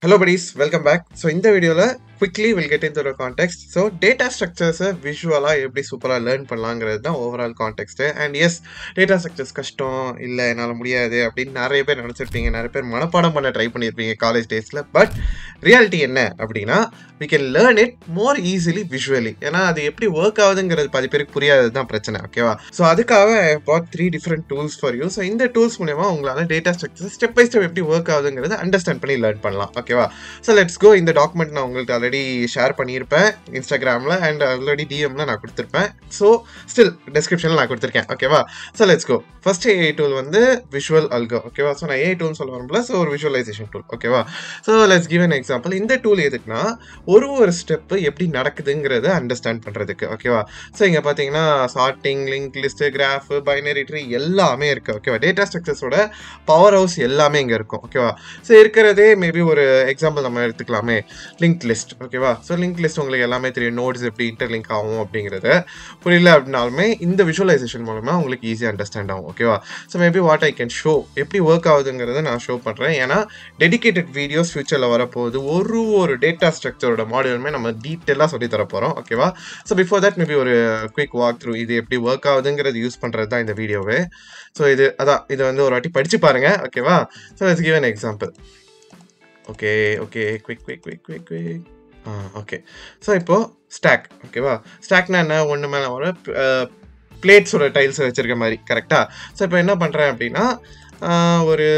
Hello buddies, welcome back. So in the video quickly we'll get into the context. So data structures visually எப்படி சூப்பரா learn பண்ணலாங்கிறது தான் overall content. And yes, data structures கஷ்டம் இல்லை என்னால் முடியாது அப்படின்னு நிறைய பேர் நினச்சிருப்பீங்க. நிறைய பேர் மனப்பாடம் பண்ண ட்ரை பண்ணியிருப்பீங்க காலேஜ் டேஸில். பட் ரியாலிட்டி என்ன அப்படின்னா, we can learn it more easily visually. ஏன்னா அது எப்படி ஒர்க் ஆகுதுங்கிறது பாதி பேருக்கு புரியாதது தான் பிரச்சனை. ஓகேவா? ஸோ அதுக்காக I bought 3 different tools for you. So இந்த டூல்ஸ் மூலமா உங்களால் data structures step by step எப்படி ஒர்க் ஆகுதுங்கிறத அண்டர்ஸ்டாண்ட் பண்ணி லேர்ன் பண்ணலாம். ஓகேவா? So let's go. இந்த டாக்குமெண்ட் நான் உங்களுக்கு ஆல்ரெடி ஷேர் பண்ணியிருப்பேன் இன்ஸ்டாகிராமில் அண்ட் ஆல்ரெடி டிஎம்ல நான் கொடுத்துருப்பேன். ஸோ ஸ்டில் டிஸ்கிரிப்ஷனில் நான் கொடுத்துருக்கேன். ஓகேவா? So let's go. First AI tool வந்து விஷுவல் அல்கோ. ஓகேவா? ஸோ நான் ஏஐ டூல் சொல்ல வரும்ல, ஸோ ஒரு விஷுவலைசேஷன் டூல். ஓகேவா? So let's give an example. இந்த டூல் எதுக்குன்னா ஒரு ஸ்டெப்பு எப்படி நடக்குதுங்கிறத அண்டர்ஸ்டாண்ட் பண்ணுறதுக்கு. ஓகேவா? ஸோ இங்கே பார்த்தீங்கன்னா sorting, link list, graph, binary tree எல்லாமே இருக்குது. ஓகேவா? டேட்டா ஸ்ட்ரக்சர்ஸோட பவர் ஹவுஸ் எல்லாமே இங்கே இருக்கும். ஓகேவா? ஸோ இருக்கிறதே மேபி ஒரு எக்ஸாம்பிள் நம்ம எடுத்துக்கலாமே, லிங்க் லிஸ்ட். ஓகேவா? ஸோ லிங்க் லிஸ்ட் உங்களுக்கு எல்லாமே தெரியும், நோட்ஸ் எப்படி இன்டர்லிங்க் ஆகும் அப்படிங்கிறது. புரியல அப்படின்னாலுமே இந்த விஷுவலைசேஷன் மூலமாக உங்களுக்கு ஈஸியாக அண்டர்ஸ்டாண்ட் ஆகும். ஓகேவா? So maybe what I can show, எப்படி ஒர்க் ஆகுதுங்கிறத நான் ஷோ பண்ணுறேன். ஏன்னா டெடிகேட்டட் வீடியோஸ் ஃபியூச்சரில் வரப்போகுது. ஒரு டேட்டா ஸ்ட்ரக்சரோட மாடியூலுமே நம்ம டீட்டெயிலாக சொல்லி தர போகிறோம். ஓகேவா? ஸோ பிஃபோர் தட் மேபி ஒரு குயிக் வாக் த்ரூ, இது எப்படி ஒர்க் ஆகுதுங்கிறது யூஸ் பண்ணுறது தான் இந்த வீடியோவே. ஸோ இது வந்து ஒரு வாட்டி படித்து பாருங்கள். ஓகேவா? So let's give an example. Okay quick. Okay. So இப்போது ஸ்டாக். ஓகேவா? ஸ்டாக்னா என்ன? ஒன்று மேலே ஒரு பிளேட்ஸோட டைல்ஸ் வச்சுருக்க மாதிரி. கரெக்டாக? ஸோ இப்போ என்ன பண்ணுறேன் அப்படின்னா, ஒரு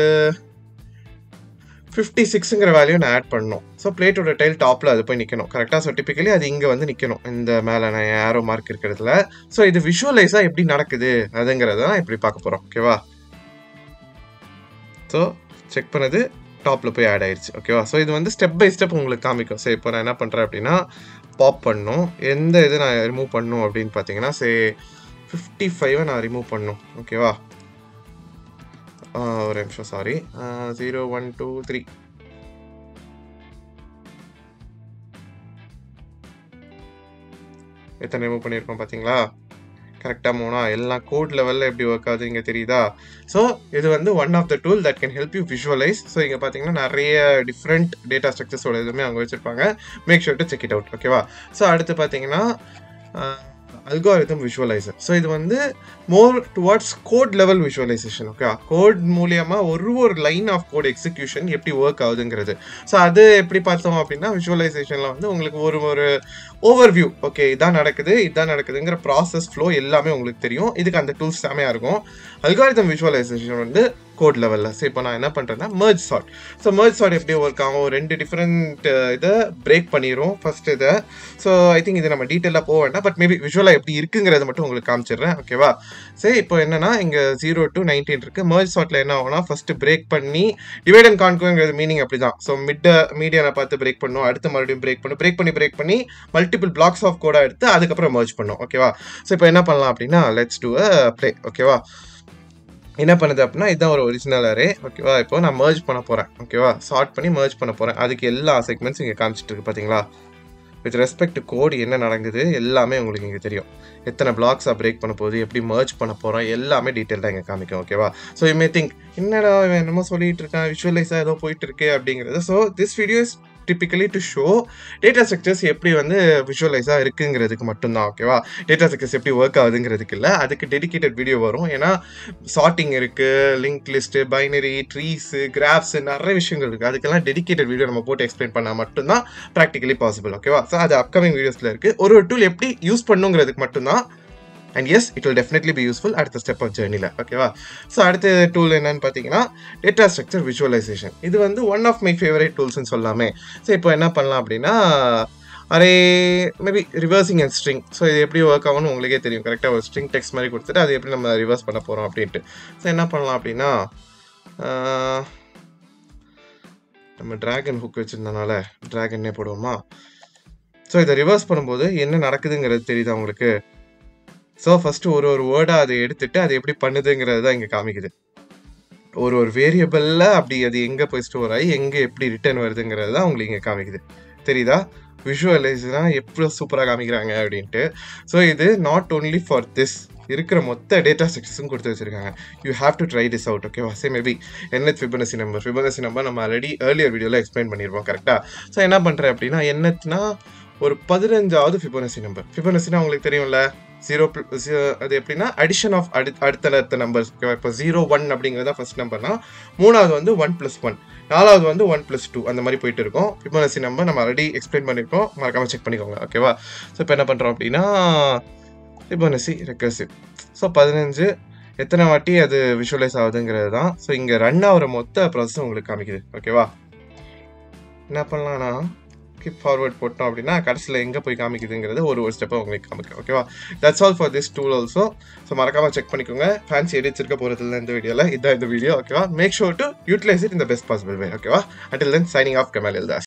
56ங்கிற வேல்யூ நான் ஆட் பண்ணணும். ஸோ பிளேட்டோட டைல் டாப்பில் அது போய் நிற்கணும். கரெக்டாக? ஸோ டிப்பிக்கலி அது இங்கே வந்து நிற்கணும், இந்த மேலே நான் ஏரோ மார்க் இருக்கிறதுல. ஸோ இது விஷுவலைஸாக எப்படி நடக்குது அதுங்கிறத தான் இப்படி பார்க்க போகிறோம். ஓகேவா? ஸோ செக் பண்ணது டாப்பில் போய் ஆட் ஆயிடுச்சு. ஓகேவா? ஸோ இது வந்து ஸ்டெப் பை ஸ்டெப் உங்களுக்கு காமிக்கும். ஸோ இப்போ நான் என்ன பண்ணுறேன் அப்படின்னா, பாப் பண்ணணும். எந்த இது நான் ரிமூவ் பண்ணணும் அப்படின்னு பார்த்தீங்கன்னா, 55 நான் ரிமூவ் பண்ணணும். ஓகேவா? ஒரு நிமிஷம், சாரி. 0 1 2 3 எத்தனை ரிமூவ் பண்ணியிருக்கோம் பார்த்தீங்களா? கரெக்டாக மூணா? எல்லாம் கோட் லெவலில் எப்படி ஒர்க் ஆகுது இங்கே தெரியுதா? ஸோ இது வந்து one of the tool that can help you visualize. So இங்கே பார்த்தீங்கன்னா நிறைய டிஃப்ரெண்ட் டேட்டா ஸ்ட்ரக்சர்ஸோட இதுவுமே அவங்க வச்சுருப்பாங்க. Make sure to check it out. ஓகேவா? ஸோ அடுத்து பார்த்தீங்கன்னா அல்காரிதம் விஷுவலைசர். ஸோ இது வந்து more towards code level visualization. Okay? Code மூலியமாக ஒரு லைன் ஆஃப் கோட் எக்ஸிக்யூஷன் எப்படி ஒர்க் ஆகுதுங்கிறது. ஸோ அது எப்படி பார்த்தோம் அப்படின்னா, விஷுவலைசேஷனில் வந்து உங்களுக்கு ஒரு ஓவர்வியூ, ஓகே இதான் நடக்குதுங்கிற ப்ராசஸ் ஃப்ளோ எல்லாமே உங்களுக்கு தெரியும். இதுக்கு அந்த டூல்ஸ் செமையாக இருக்கும். அல்காரிதம் விஷுவலைசேஷன் வந்து கோட் லெவலில். ஸோ இப்போ நான் என்ன பண்ணுறேன்னா, merge sort. So merge sort எப்படி ஒர்க் ஆகும்? 2 டிஃப்ரெண்ட் இதை பிரேக் பண்ணிடும் ஃபர்ஸ்ட் இதை. ஸோ ஐ திங்க் இது நம்ம டீட்டெயிலாக போக வேண்டாம், பட் மேபி விஷுவலாக எப்படி இருக்குங்கிறத மட்டும் உங்களுக்கு காமிச்சிடுறேன். ஓகேவா? சரி, இப்போ என்னன்னா இங்கே 0 to 19 இருக்குது. மெர்ஜ் சார்ட்டில் என்ன ஆகும்னா, ஃபஸ்ட்டு பிரேக் பண்ணி டிவைட் அண்ட் கான்கர்ங்கிறது மீனிங் அப்படி தான். ஸோ மீடியனை பார்த்து பிரேக் பண்ணும், அடுத்து மறுபடியும் பிரேக் பண்ணி மல்டிபிள் பிளாக்ஸ் ஆஃப் கோடாக எடுத்து அதுக்கப்புறம் மெர்ஜ் பண்ணும். ஓகேவா? ஸோ இப்போ என்ன பண்ணலாம் அப்படின்னா, லெட்ஸ் டூ அ ப்ளே. ஓகேவா? என்ன பண்ணுது அப்படின்னா, இதுதான் ஒரு ஒரிஜினல் அரே. ஓகேவா? இப்போ நான் மெர்ஜ் பண்ண போகிறேன். ஓகேவா? சார்ட் பண்ணி மெர்ஜ் பண்ண போகிறேன். அதுக்கு எல்லா செக்மெண்ட்ஸும் இங்கே காமிச்சிட்டு இருக்கு பார்த்தீங்களா? வித் ரெஸ்பெக்ட் டு கோட் என்ன நடக்குது எல்லாமே உங்களுக்கு இங்கே தெரியும். எத்தனை பிளாக்ஸாக பிரேக் பண்ண போகுது, எப்படி மெர்ஜ் பண்ண போகிறோம், எல்லாமே டீட்டெயில்டாக இங்கே காமிக்கும். ஓகேவா? ஸோ யூ மே திங்க், என்னடா என்னமோ சொல்லிட்டு இருக்கான், விஷுவலைஸாக ஏதோ போயிட்டு இருக்கு அப்படிங்கிறது. So this video is typically to show data structures எப்படி வந்து விஷுவலைஸாக இருக்குங்கிறதுக்கு மட்டும்தான். ஓகேவா? டேட்டா ஸ்ட்ரக்சர்ஸ் எப்படி ஒர்க் ஆகுதுங்கிறதுக்கு இல்லை, அதுக்கு டெடிகேட்டட் வீடியோ வரும். ஏன்னா சார்ட்டிங் இருக்குது, லிங்க் லிஸ்ட்டு, பைனரி, ட்ரீஸு, கிராஃப்ஸு, நிறைய விஷயங்கள் இருக்குது. அதுக்கெல்லாம் டெடிகேட்டட் வீடியோ நம்ம போட்டு எக்ஸ்பிளைன் பண்ணால் மட்டும்தான் ப்ராக்டிகலி பாசிபிள். ஓகேவா? ஸோ அது அப்கமிங் வீடியோஸில் இருக்குது. ஒரு டூல் எப்படி யூஸ் பண்ணுங்கிறதுக்கு மட்டும்தான். And yes, it will definitely be useful அடுத்த ஸ்டெப் ஆஃப் ஜேர்னியில். ஓகேவா? ஸோ அடுத்த டூல் என்னன்னு பார்த்தீங்கன்னா, டேட்டா ஸ்ட்ரக்சர் விஷுவலைசேஷன். இது வந்து ஒன் ஆஃப் மை ஃபேவரட் டூல்ஸ்ன்னு சொல்லலாமே. ஸோ இப்போ என்ன பண்ணலாம் அப்படின்னா, array maybe reversing and string. So இது எப்படி ஒர்க் ஆகும்னு உங்களுக்கே தெரியும். கரெக்டாக ஒரு ஸ்ட்ரிங் டெக்ஸ்ட் மாதிரி கொடுத்துட்டு அது எப்படி நம்ம ரிவர்ஸ் பண்ண போகிறோம் அப்படின்ட்டு. ஸோ என்ன பண்ணலாம் அப்படின்னா, நம்ம ட்ராகன் ஹுக் வச்சுருந்தனால ட்ராகன்னே போடுவோமா? ஸோ இதை ரிவர்ஸ் பண்ணும்போது என்ன நடக்குதுங்கிறது தெரியுது உங்களுக்கு? ஸோ ஃபஸ்ட்டு ஒரு வேர்டாக அதை எடுத்துகிட்டு அது எப்படி பண்ணுதுங்கிறது தான் இங்கே காமிக்குது. ஒரு வேரியபிளில் அப்படி அது எங்கே போய் ஸ்டோர் ஆகி எங்கே எப்படி ரிட்டர்ன் வருதுங்கிறது தான் உங்களுக்கு இங்கே காமிக்குது. தெரியுதா? விஷுவலைஸ்லாம் எவ்வளோ சூப்பராக காமிக்கிறாங்க அப்படின்ட்டு. ஸோ இது நாட் ஓன்லி ஃபார் திஸ், இருக்கிற மொத்த டேட்டா ஸ்ட்ரக்சர்ஸும் கொடுத்து வச்சிருக்காங்க. You have to try this out. ஓகேவா? சே மேபி என்எத் ஃபிபனசி நம்பர் நம்ம ஆல்ரெடி ஏர்லியர் வீடியோவில் எக்ஸ்பிளைன் பண்ணியிருப்போம். கரெக்டாக? ஸோ என்ன பண்ணுறேன் அப்படின்னா, என்எத்னா ஒரு 15வது ஃபிபனசி நம்பர். ஃபிபனசினா உங்களுக்கு தெரியும்ல, 0 அது எப்படின்னா அடிஷன் ஆஃப் அடுத்த நம்பர்ஸ். இப்போ 0 1 அப்படிங்கிறது தான் ஃபர்ஸ்ட் நம்பர்னா, 3வது வந்து 1 + 1, 4வது வந்து 1 + 2, அந்த மாதிரி போயிட்டு இருக்கும். ஃபிபனசி நம்பர் நம்ம ஆல்ரெடி எக்ஸ்பிளைன் பண்ணியிருக்கோம், மறக்காம செக் பண்ணிக்கோங்க. ஓகேவா? ஸோ இப்போ என்ன பண்ணுறோம் அப்படின்னா, ஃபிபனசி ரெக்கர்சிவ். ஸோ 15 எத்தனை வாட்டி அது விஷுவலைஸ் ஆகுதுங்கிறது தான். ஸோ இங்கே ரன் ஆகிற மொத்த ப்ராசஸ் உங்களுக்கு காமிக்குது. ஓகேவா? என்ன பண்ணலாம்னா, கிப் ஃபார்வர்ட் போட்டோம் அப்படின்னா கடைசியில் எங்கே போய் காமிக்குதுங்கிறது ஒரு ஸ்டெப்பை உங்களுக்கு காமிக்கும். ஓகேவா? That's all for this tool also. So மறக்காமல் செக் பண்ணிக்கோங்க. ஃபேன்சி எடிட்ஸ் இருக்க போகிறதுல இந்த வீடியோவில் இதுதான் இந்த வீடியோ. ஓகேவா? Make sure to utilize it in the best possible way. ஓகேவா? Until then signing off Kamal எல்தாஸ்.